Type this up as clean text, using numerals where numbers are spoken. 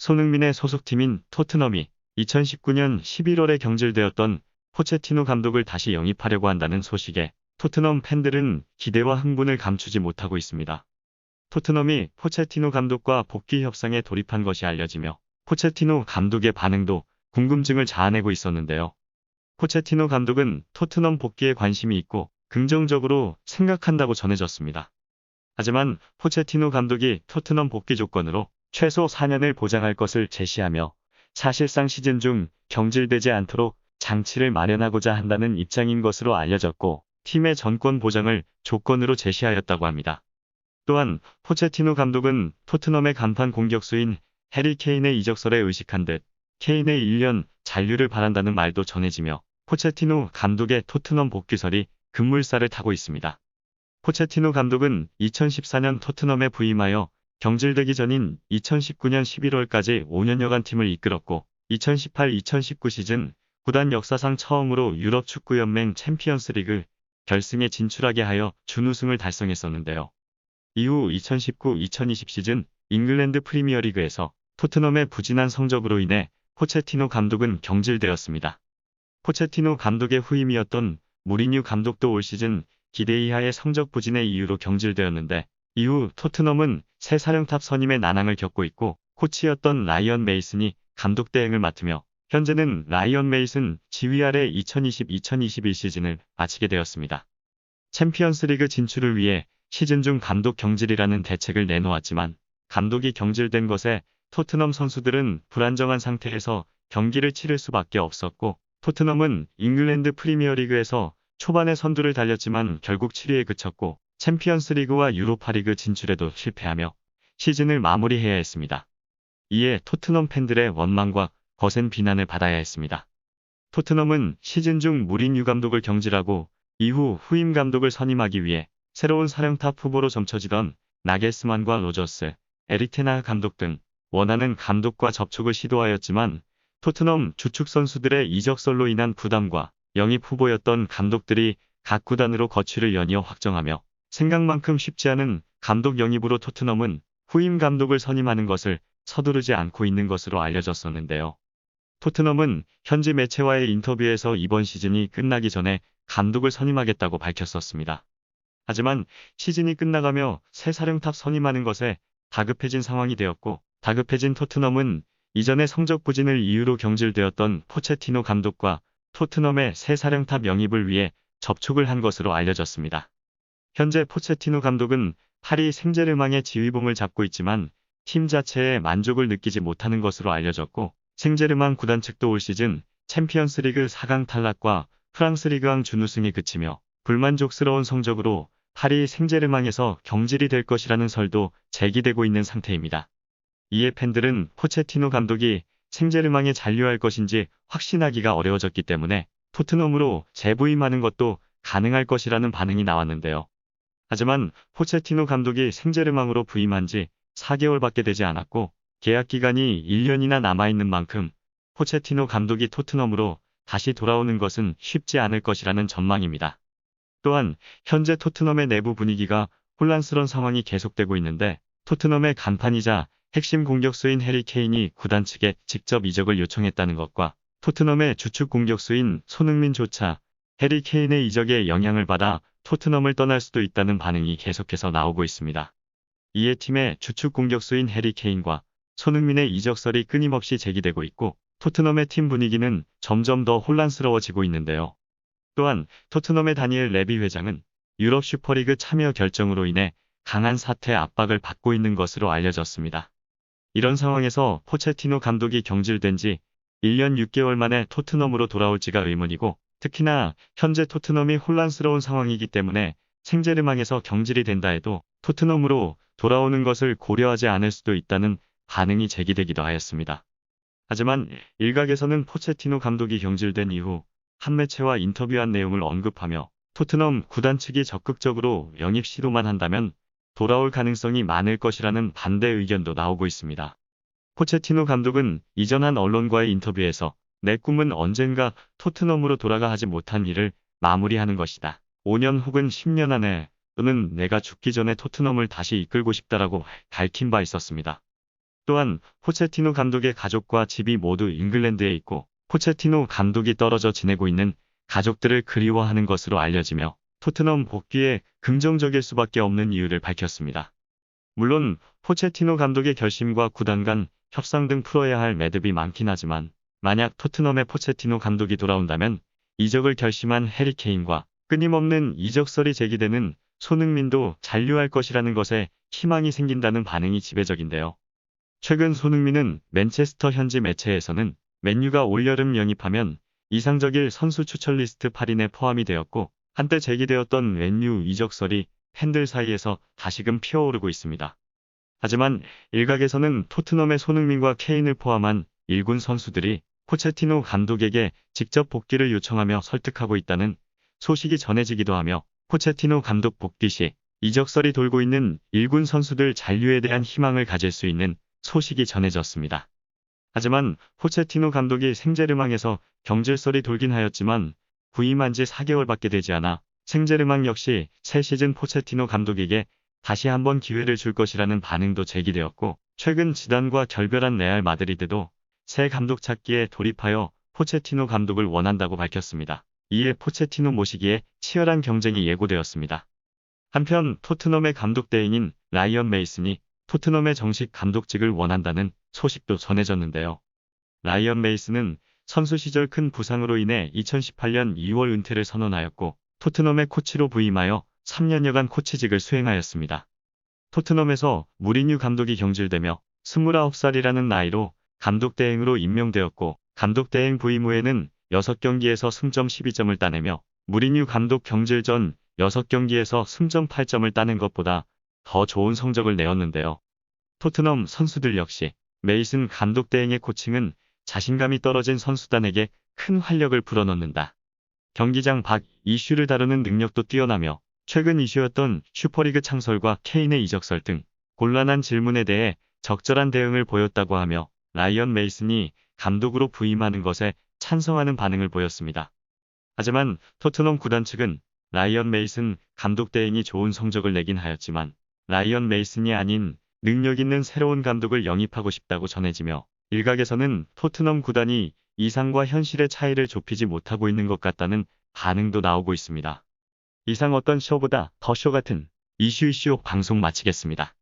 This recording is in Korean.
손흥민의 소속팀인 토트넘이 2019년 11월에 경질되었던 포체티노 감독을 다시 영입하려고 한다는 소식에 토트넘 팬들은 기대와 흥분을 감추지 못하고 있습니다. 토트넘이 포체티노 감독과 복귀 협상에 돌입한 것이 알려지며 포체티노 감독의 반응도 궁금증을 자아내고 있었는데요. 포체티노 감독은 토트넘 복귀에 관심이 있고 긍정적으로 생각한다고 전해졌습니다. 하지만 포체티노 감독이 토트넘 복귀 조건으로 최소 4년을 보장할 것을 제시하며 사실상 시즌 중 경질되지 않도록 장치를 마련하고자 한다는 입장인 것으로 알려졌고 팀의 전권 보장을 조건으로 제시하였다고 합니다. 또한 포체티노 감독은 토트넘의 간판 공격수인 해리 케인의 이적설에 의식한 듯 케인의 1년 잔류를 바란다는 말도 전해지며 포체티노 감독의 토트넘 복귀설이 급물살을 타고 있습니다. 포체티노 감독은 2014년 토트넘에 부임하여 경질되기 전인 2019년 11월까지 5년여간 팀을 이끌었고 2018-2019 시즌 구단 역사상 처음으로 유럽 축구연맹 챔피언스리그 결승에 진출하게 하여 준우승을 달성했었는데요. 이후 2019-2020 시즌 잉글랜드 프리미어리그에서 토트넘의 부진한 성적으로 인해 포체티노 감독은 경질되었습니다. 포체티노 감독의 후임이었던 무리뉴 감독도 올 시즌 기대 이하의 성적 부진의 이유로 경질되었는데 이후 토트넘은 새 사령탑 선임의 난항을 겪고 있고 코치였던 라이언 메이슨이 감독 대행을 맡으며 현재는 라이언 메이슨 지휘 아래 2020-2021 시즌을 마치게 되었습니다. 챔피언스리그 진출을 위해 시즌 중 감독 경질이라는 대책을 내놓았지만 감독이 경질된 것에 토트넘 선수들은 불안정한 상태에서 경기를 치를 수밖에 없었고 토트넘은 잉글랜드 프리미어리그에서 초반에 선두를 달렸지만 결국 7위에 그쳤고 챔피언스리그와 유로파리그 진출에도 실패하며 시즌을 마무리해야 했습니다. 이에 토트넘 팬들의 원망과 거센 비난을 받아야 했습니다. 토트넘은 시즌 중 무리뉴 감독을 경질하고 이후 후임 감독을 선임하기 위해 새로운 사령탑 후보로 점쳐지던 나겔스만과 로저스, 에릭 테나 감독 등 원하는 감독과 접촉을 시도하였지만 토트넘 주축 선수들의 이적설로 인한 부담과 영입 후보였던 감독들이 각 구단으로 거취를 연이어 확정하며 생각만큼 쉽지 않은 감독 영입으로 토트넘은 후임 감독을 선임하는 것을 서두르지 않고 있는 것으로 알려졌었는데요. 토트넘은 현지 매체와의 인터뷰에서 이번 시즌이 끝나기 전에 감독을 선임하겠다고 밝혔었습니다. 하지만 시즌이 끝나가며 새 사령탑 선임하는 것에 다급해진 상황이 되었고 다급해진 토트넘은 이전의 성적 부진을 이유로 경질되었던 포체티노 감독과 토트넘의 새 사령탑 영입을 위해 접촉을 한 것으로 알려졌습니다. 현재 포체티노 감독은 파리 생제르맹의 지휘봉을 잡고 있지만 팀 자체에 만족을 느끼지 못하는 것으로 알려졌고 생제르맹 구단 측도 올 시즌 챔피언스리그 4강 탈락과 프랑스 리그왕 준우승에 그치며 불만족스러운 성적으로 파리 생제르맹에서 경질이 될 것이라는 설도 제기되고 있는 상태입니다. 이에 팬들은 포체티노 감독이 생제르맹에 잔류할 것인지 확신하기가 어려워졌기 때문에 토트넘으로 재부임하는 것도 가능할 것이라는 반응이 나왔는데요. 하지만 포체티노 감독이 생제르맹으로 부임한 지 4개월밖에 되지 않았고 계약 기간이 1년이나 남아있는 만큼 포체티노 감독이 토트넘으로 다시 돌아오는 것은 쉽지 않을 것이라는 전망입니다. 또한 현재 토트넘의 내부 분위기가 혼란스러운 상황이 계속되고 있는데 토트넘의 간판이자 핵심 공격수인 해리 케인이 구단 측에 직접 이적을 요청했다는 것과 토트넘의 주축 공격수인 손흥민조차 해리 케인의 이적에 영향을 받아 토트넘을 떠날 수도 있다는 반응이 계속해서 나오고 있습니다. 이에 팀의 주축 공격수인 해리 케인과 손흥민의 이적설이 끊임없이 제기되고 있고 토트넘의 팀 분위기는 점점 더 혼란스러워지고 있는데요. 또한 토트넘의 다니엘 레비 회장은 유럽 슈퍼리그 참여 결정으로 인해 강한 사퇴 압박을 받고 있는 것으로 알려졌습니다. 이런 상황에서 포체티노 감독이 경질된 지 1년 6개월 만에 토트넘으로 돌아올지가 의문이고 특히나 현재 토트넘이 혼란스러운 상황이기 때문에 생제르맹에서 경질이 된다 해도 토트넘으로 돌아오는 것을 고려하지 않을 수도 있다는 반응이 제기되기도 하였습니다. 하지만 일각에서는 포체티노 감독이 경질된 이후 한 매체와 인터뷰한 내용을 언급하며 토트넘 구단 측이 적극적으로 영입 시도만 한다면 돌아올 가능성이 많을 것이라는 반대 의견도 나오고 있습니다. 포체티노 감독은 이전 한 언론과의 인터뷰에서 내 꿈은 언젠가 토트넘으로 돌아가 하지 못한 일을 마무리하는 것이다. 5년 혹은 10년 안에 또는 내가 죽기 전에 토트넘을 다시 이끌고 싶다라고 밝힌 바 있었습니다. 또한 포체티노 감독의 가족과 집이 모두 잉글랜드에 있고 포체티노 감독이 떨어져 지내고 있는 가족들을 그리워하는 것으로 알려지며 토트넘 복귀에 긍정적일 수밖에 없는 이유를 밝혔습니다. 물론 포체티노 감독의 결심과 구단 간 협상 등 풀어야 할 매듭이 많긴 하지만 만약 토트넘의 포체티노 감독이 돌아온다면 이적을 결심한 해리 케인과 끊임없는 이적설이 제기되는 손흥민도 잔류할 것이라는 것에 희망이 생긴다는 반응이 지배적인데요. 최근 손흥민은 맨체스터 현지 매체에서는 맨유가 올여름 영입하면 이상적일 선수 추천 리스트 8인에 포함이 되었고 한때 제기되었던 맨유 이적설이 팬들 사이에서 다시금 피어오르고 있습니다. 하지만 일각에서는 토트넘의 손흥민과 케인을 포함한 1군 선수들이 포체티노 감독에게 직접 복귀를 요청하며 설득하고 있다는 소식이 전해지기도 하며 포체티노 감독 복귀 시 이적설이 돌고 있는 1군 선수들 잔류에 대한 희망을 가질 수 있는 소식이 전해졌습니다. 하지만 포체티노 감독이 생제르맹에서 경질설이 돌긴 하였지만 부임한 지 4개월밖에 되지 않아 생제르맹 역시 새 시즌 포체티노 감독에게 다시 한번 기회를 줄 것이라는 반응도 제기되었고 최근 지단과 결별한 레알 마드리드도 새 감독 찾기에 돌입하여 포체티노 감독을 원한다고 밝혔습니다. 이에 포체티노 모시기에 치열한 경쟁이 예고되었습니다. 한편 토트넘의 감독 대행인 라이언 메이슨이 토트넘의 정식 감독직을 원한다는 소식도 전해졌는데요. 라이언 메이슨은 선수 시절 큰 부상으로 인해 2018년 2월 은퇴를 선언하였고 토트넘의 코치로 부임하여 3년여간 코치직을 수행하였습니다. 토트넘에서 무리뉴 감독이 경질되며 29살이라는 나이로 감독 대행으로 임명되었고 감독 대행 부임 후에는 6경기에서 승점 12점을 따내며 무리뉴 감독 경질 전 6경기에서 승점 8점을 따낸 것보다 더 좋은 성적을 내었는데요. 토트넘 선수들 역시 메이슨 감독 대행의 코칭은 자신감이 떨어진 선수단에게 큰 활력을 불어넣는다. 경기장 밖 이슈를 다루는 능력도 뛰어나며 최근 이슈였던 슈퍼리그 창설과 케인의 이적설 등 곤란한 질문에 대해 적절한 대응을 보였다고 하며 라이언 메이슨이 감독으로 부임하는 것에 찬성하는 반응을 보였습니다. 하지만 토트넘 구단 측은 라이언 메이슨 감독 대행이 좋은 성적을 내긴 하였지만 라이언 메이슨이 아닌 능력 있는 새로운 감독을 영입하고 싶다고 전해지며 일각에서는 토트넘 구단이 이상과 현실의 차이를 좁히지 못하고 있는 것 같다는 반응도 나오고 있습니다. 이상 어떤 쇼보다 더 쇼 같은 이슈 방송 마치겠습니다.